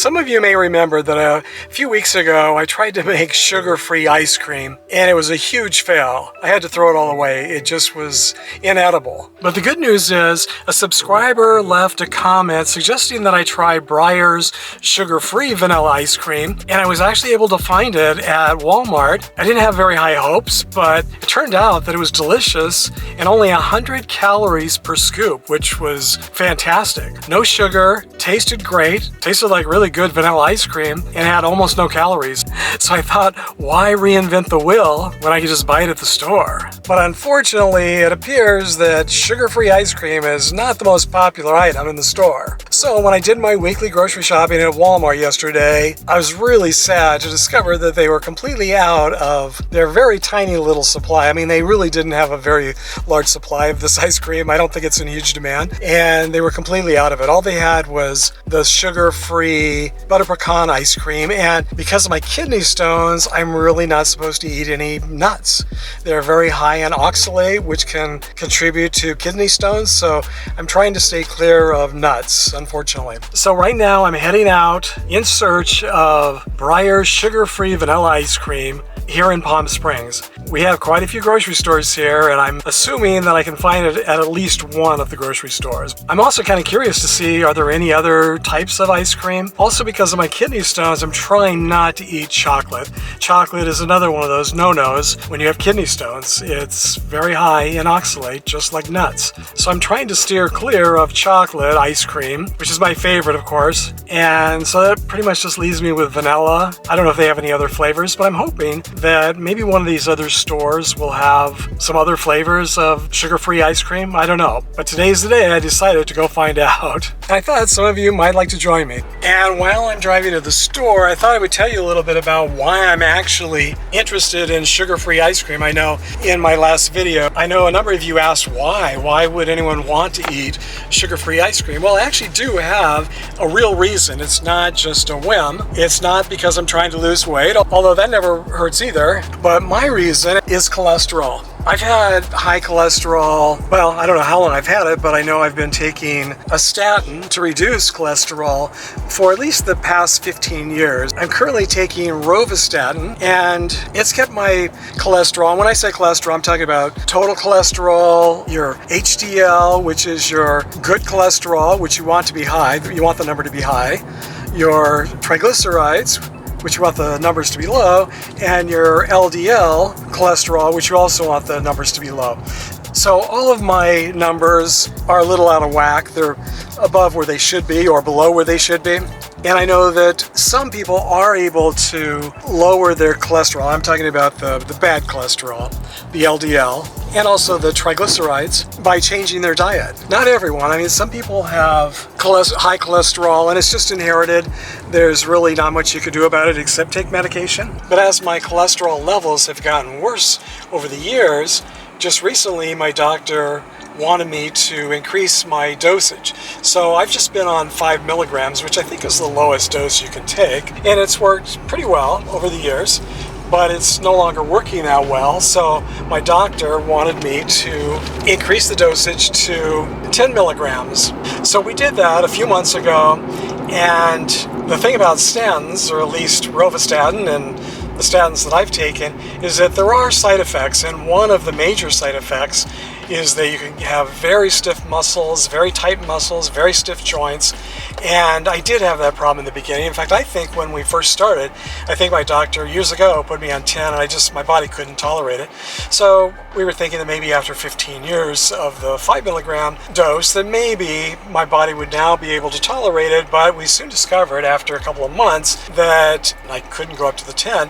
Some of you may remember that a few weeks ago I tried to make sugar-free ice cream and it was a huge fail. I had to throw it all away. It just was inedible. But the good news is a subscriber left a comment suggesting that I try BREYER'S sugar-free vanilla ice cream, and I was actually able to find it at Walmart. I didn't have very high hopes, but it turned out that it was delicious and only 100 calories per scoop, which was fantastic. No sugar, tasted great, tasted like really good vanilla ice cream, and had almost no calories. So I thought, why reinvent the wheel when I could just buy it at the store? But unfortunately, it appears that sugar-free ice cream is not the most popular item in the store. So when I did my weekly grocery shopping at Walmart yesterday, I was really sad to discover that they were completely out of their very tiny little supply. I mean, they really didn't have a very large supply of this ice cream. I don't think it's in huge demand. And they were completely out of it. All they had was the sugar-free butter pecan ice cream. And because of my kidney stones, I'm really not supposed to eat any nuts. They're very high in oxalate, which can contribute to kidney stones. So I'm trying to stay clear of nuts, unfortunately. So right now I'm heading out in search of BREYER'S sugar-free vanilla ice cream here in Palm Springs. We have quite a few grocery stores here, and I'm assuming that I can find it at least one of the grocery stores. I'm also kind of curious to see, are there any other types of ice cream? Also, because of my kidney stones, I'm trying not to eat chocolate. Chocolate is another one of those no-nos when you have kidney stones. It's very high in oxalate, just like nuts. So I'm trying to steer clear of chocolate ice cream, which is my favorite, of course. And so that pretty much just leaves me with vanilla. I don't know if they have any other flavors, but I'm hoping that maybe one of these other stores will have some other flavors of sugar-free ice cream. I don't know. But today's the day I decided to go find out. And I thought some of you might like to join me. And while I'm driving to the store, I thought I would tell you a little bit about why I'm actually interested in sugar-free ice cream. I know in my last video, I know a number of you asked why. Why would anyone want to eat sugar-free ice cream? Well, I actually do have a real reason. It's not just a whim. It's not because I'm trying to lose weight, although that never hurts either. But my reason is cholesterol. I've had high cholesterol, well, I don't know how long I've had it, but I know I've been taking a statin to reduce cholesterol for at least the past 15 years. I'm currently taking rovastatin, and it's kept my cholesterol. And when I say cholesterol, I'm talking about total cholesterol, your HDL, which is your good cholesterol, which you want to be high. You want the number to be high. Your triglycerides, which you want the numbers to be low, and your LDL cholesterol, which you also want the numbers to be low. So all of my numbers are a little out of whack. They're above where they should be or below where they should be. And I know that some people are able to lower their cholesterol. I'm talking about the bad cholesterol, the LDL, and also the triglycerides by changing their diet. Not everyone. I mean, some people have high cholesterol and it's just inherited. There's really not much you could do about it except take medication. But as my cholesterol levels have gotten worse over the years, just recently my doctor wanted me to increase my dosage. So I've just been on 5 milligrams, which I think is the lowest dose you can take. And it's worked pretty well over the years, but it's no longer working that well. So my doctor wanted me to increase the dosage to 10 milligrams. So we did that a few months ago. And the thing about statins, or at least rovastatin and the statins that I've taken, is that there are side effects. And one of the major side effects is that you can have very stiff muscles, very tight muscles, very stiff joints. And I did have that problem in the beginning. In fact, I think when we first started, I think my doctor years ago put me on 10 and my body couldn't tolerate it. So we were thinking that maybe after 15 years of the 5 milligram dose, that maybe my body would now be able to tolerate it. But we soon discovered after a couple of months that I couldn't go up to the 10.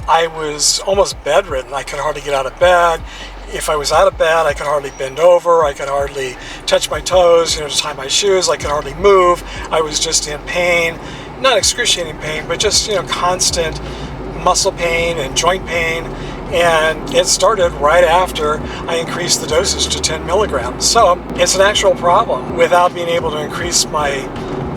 I was almost bedridden. I could hardly get out of bed. If I was out of bed, I could hardly bend over. I could hardly touch my toes, to tie my shoes. I could hardly move. I was just in pain, not excruciating pain, but just, constant muscle pain and joint pain. And it started right after I increased the dosage to 10 milligrams. So it's an actual problem. Without being able to increase my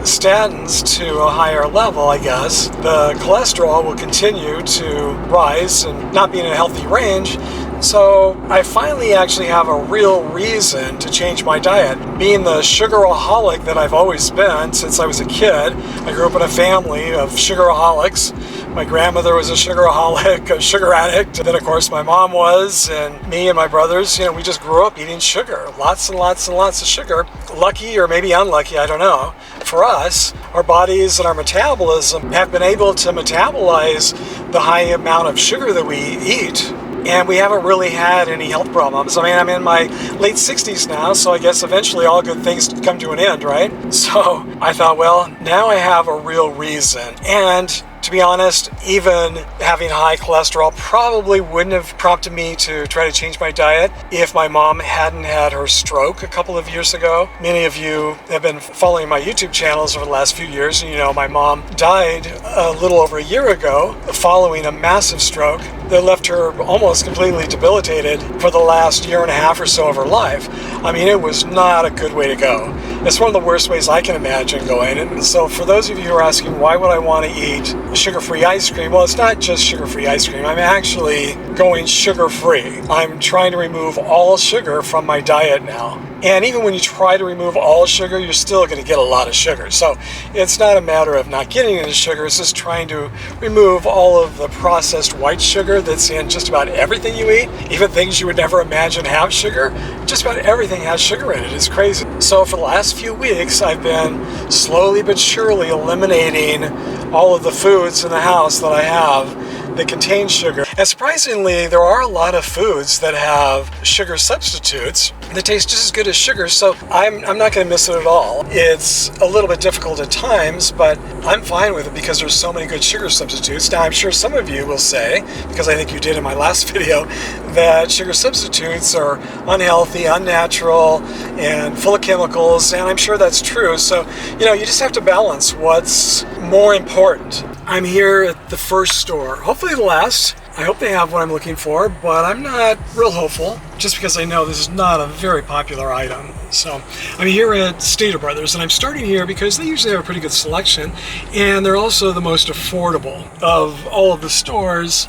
statins to a higher level, I guess, the cholesterol will continue to rise and not be in a healthy range. So I finally actually have a real reason to change my diet. Being the sugaraholic that I've always been since I was a kid, I grew up in a family of sugaraholics. My grandmother was a sugaraholic, a sugar addict. And then of course my mom was, and me and my brothers, we just grew up eating sugar. Lots and lots and lots of sugar. Lucky or maybe unlucky, I don't know. For us, our bodies and our metabolism have been able to metabolize the high amount of sugar that we eat. And we haven't really had any health problems. I mean, I'm in my late 60s now, so I guess eventually all good things come to an end, right? So I thought, well, now I have a real reason. And to be honest, even having high cholesterol probably wouldn't have prompted me to try to change my diet if my mom hadn't had her stroke a couple of years ago. Many of you have been following my YouTube channels over the last few years, and my mom died a little over a year ago following a massive stroke that left her almost completely debilitated for the last year and a half or so of her life. I mean, it was not a good way to go. It's one of the worst ways I can imagine going. And so for those of you who are asking, why would I want to eat sugar-free ice cream? Well, it's not just sugar-free ice cream. I'm actually going sugar-free. I'm trying to remove all sugar from my diet now. And even when you try to remove all sugar, you're still going to get a lot of sugar. So it's not a matter of not getting any sugar, it's just trying to remove all of the processed white sugar that's in just about everything you eat. Even things you would never imagine have sugar, just about everything has sugar in it. It's crazy. So for the last few weeks, I've been slowly but surely eliminating all of the foods in the house that I have that contain sugar. And surprisingly, there are a lot of foods that have sugar substitutes that taste just as good as sugar, so I'm not going to miss it at all. It's a little bit difficult at times, but I'm fine with it because there's so many good sugar substitutes. Now, I'm sure some of you will say, because I think you did in my last video, that sugar substitutes are unhealthy, unnatural, and full of chemicals, and I'm sure that's true. So, you just have to balance what's more important. I'm here at the first store, hopefully the last. I hope they have what I'm looking for, but I'm not real hopeful, just because I know this is not a very popular item. So I'm here at Stater Brothers, and I'm starting here because they usually have a pretty good selection, and they're also the most affordable of all of the stores,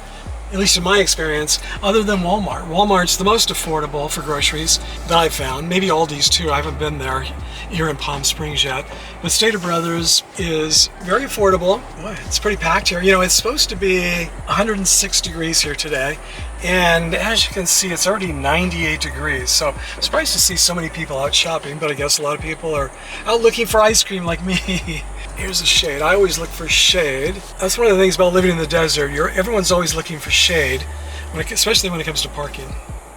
at least in my experience, other than Walmart. Walmart's the most affordable for groceries that I've found. Maybe Aldi's too. I haven't been there here in Palm Springs yet. But Stater Brothers is very affordable. Boy, it's pretty packed here. It's supposed to be 106 degrees here today. And as you can see, it's already 98 degrees. So I'm surprised to see so many people out shopping, but I guess a lot of people are out looking for ice cream like me. Here's a shade. I always look for shade. That's one of the things about living in the desert. Everyone's always looking for shade, especially when it comes to parking.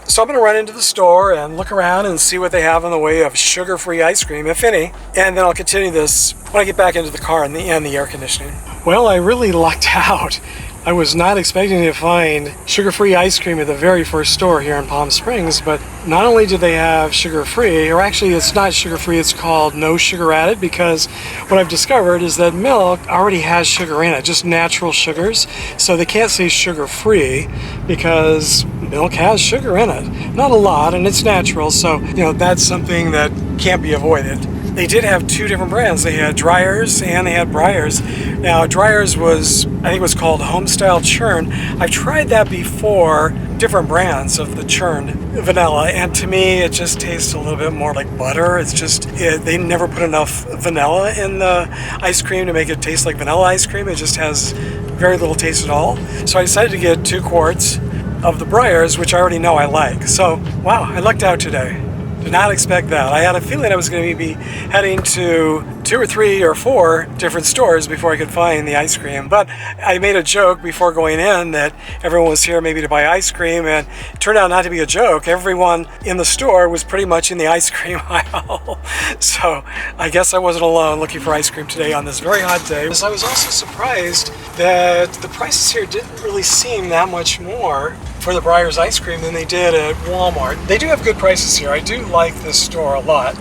So I'm going to run into the store and look around and see what they have in the way of sugar-free ice cream, if any. And then I'll continue this when I get back into the car and the air conditioning. Well, I really lucked out. I was not expecting to find sugar-free ice cream at the very first store here in Palm Springs, but not only do they have sugar-free, or actually it's not sugar-free, it's called no sugar added, because what I've discovered is that milk already has sugar in it, just natural sugars, so they can't say sugar-free because milk has sugar in it. Not a lot, and it's natural, so that's something that can't be avoided. They did have two different brands. They had BREYER'S and they had BREYER'S. Now, BREYER'S I think it was called Homestyle Churn. I've tried that before, different brands of the churned vanilla, and to me it just tastes a little bit more like butter. It's just, they never put enough vanilla in the ice cream to make it taste like vanilla ice cream. It just has very little taste at all. So I decided to get 2 quarts of the BREYER'S, which I already know I like. So, wow, I lucked out today. Did not expect that. I had a feeling I was going to be heading to 2 or 3 or 4 different stores before I could find the ice cream. But I made a joke before going in that everyone was here maybe to buy ice cream, and it turned out not to be a joke. Everyone in the store was pretty much in the ice cream aisle. So I guess I wasn't alone looking for ice cream today on this very hot day. I was also surprised that the prices here didn't really seem that much more for the BREYER'S ice cream than they did at Walmart. They do have good prices here. I do like this store a lot.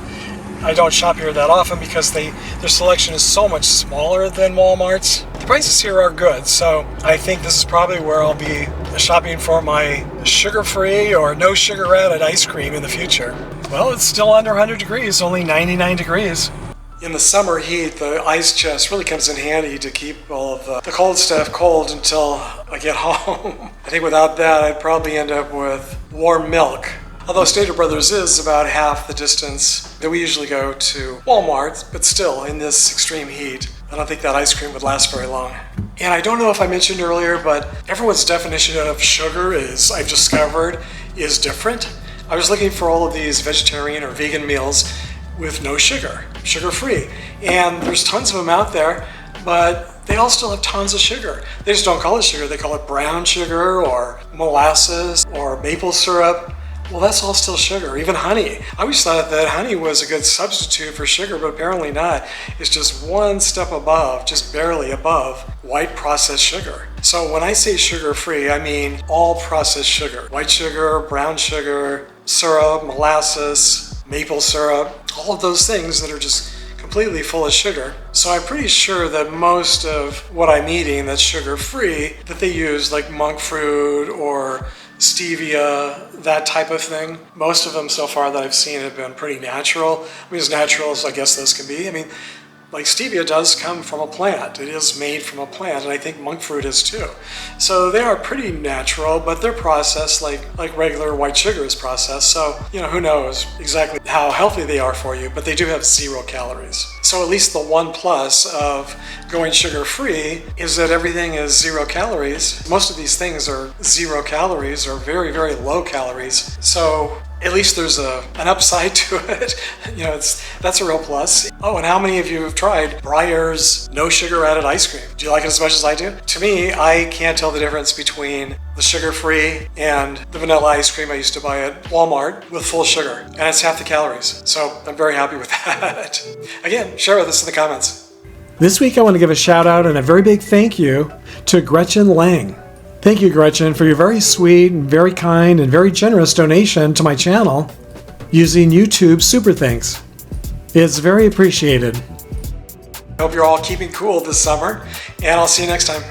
I don't shop here that often because their selection is so much smaller than Walmart's. The prices here are good, so I think this is probably where I'll be shopping for my sugar-free or no sugar added ice cream in the future. Well, it's still under 100 degrees, only 99 degrees. In the summer heat, the ice chest really comes in handy to keep all of the cold stuff cold until I get home. I think without that, I'd probably end up with warm milk. Although Stater Brothers is about half the distance that we usually go to Walmart, but still, in this extreme heat, I don't think that ice cream would last very long. And I don't know if I mentioned earlier, but everyone's definition of sugar is, I've discovered, is different. I was looking for all of these vegetarian or vegan meals with no sugar, sugar-free. And there's tons of them out there, but they all still have tons of sugar. They just don't call it sugar, they call it brown sugar or molasses or maple syrup. Well, that's all still sugar, even honey. I always thought that honey was a good substitute for sugar, but apparently not. It's just one step above, just barely above, white processed sugar. So when I say sugar-free, I mean all processed sugar. White sugar, brown sugar, syrup, molasses, maple syrup, all of those things that are just completely full of sugar. So I'm pretty sure that most of what I'm eating that's sugar-free, that they use like monk fruit or stevia, that type of thing. Most of them so far that I've seen have been pretty natural. I mean, as natural as I guess those can be. I mean, like stevia does come from a plant. It is made from a plant, and I think monk fruit is too. So they are pretty natural, but they're processed like regular white sugar is processed. So, who knows exactly how healthy they are for you, but they do have 0 calories. So at least the one plus of going sugar-free is that everything is 0 calories. Most of these things are 0 calories or very, very low calories. So at least there's an upside to it. That's a real plus. Oh, and how many of you have tried BREYER'S no sugar added ice cream? Do you like it as much as I do? To me, I can't tell the difference between the sugar-free and the vanilla ice cream I used to buy at Walmart with full sugar. And it's half the calories. So I'm very happy with that. Again, share with us in the comments. This week I want to give a shout out and a very big thank you to Gretchen Lang. Thank you, Gretchen, for your very sweet and very kind and very generous donation to my channel using YouTube Super Thanks. It's very appreciated. I hope you're all keeping cool this summer, and I'll see you next time.